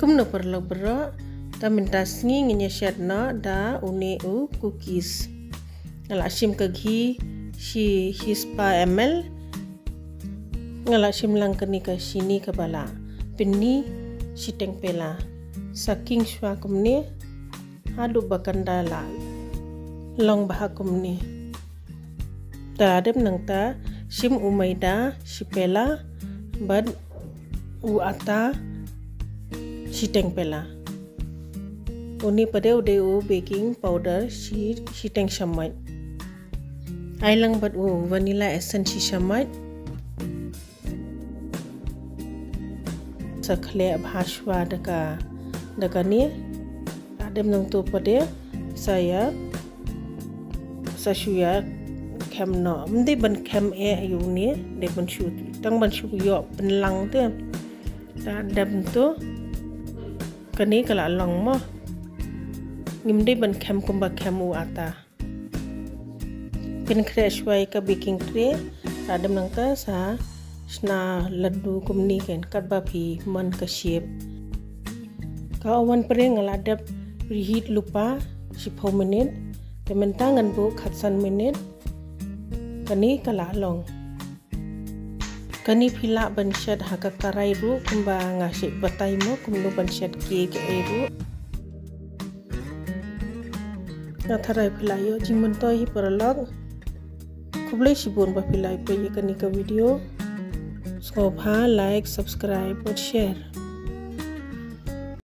kum no perlo bro ta minta sngi nginya shed no da une u cookies ngala sim ka ghi si hispa ml ngala sim lang kani ka sini ka bala pinni si tengpela saking swa kumne hadu bakandala long baha kumne ta adem nang ta sim umaida sipela bad u ata si tengpela uni pada ude u baking powder si teng shamai ai lang bad u vanilla essence si shamai sakhle bhashwa daka ni adem nang tu pada saya sasuya kem no mdi ban kem yu ni de ban shu tang ban shu yo penlang tu ta adem tu kani kala long mo ngimde ban kem kumba kemu ata pin crash wai ka baking tray adem nang ta sa sna laddu kumni ken kat ba phi man ka shape ka oven pre ngaladap preheat lupa 10 minit tementa ngan bu khatsan minit kani kala long kani phila ban shed haka karai ru kumba ngasi batai mo kumlu ban shed ke ru na tharai phila yo jingman to hi paralog kublai sibon ba philai pe ye kani ka video so bha like subscribe और share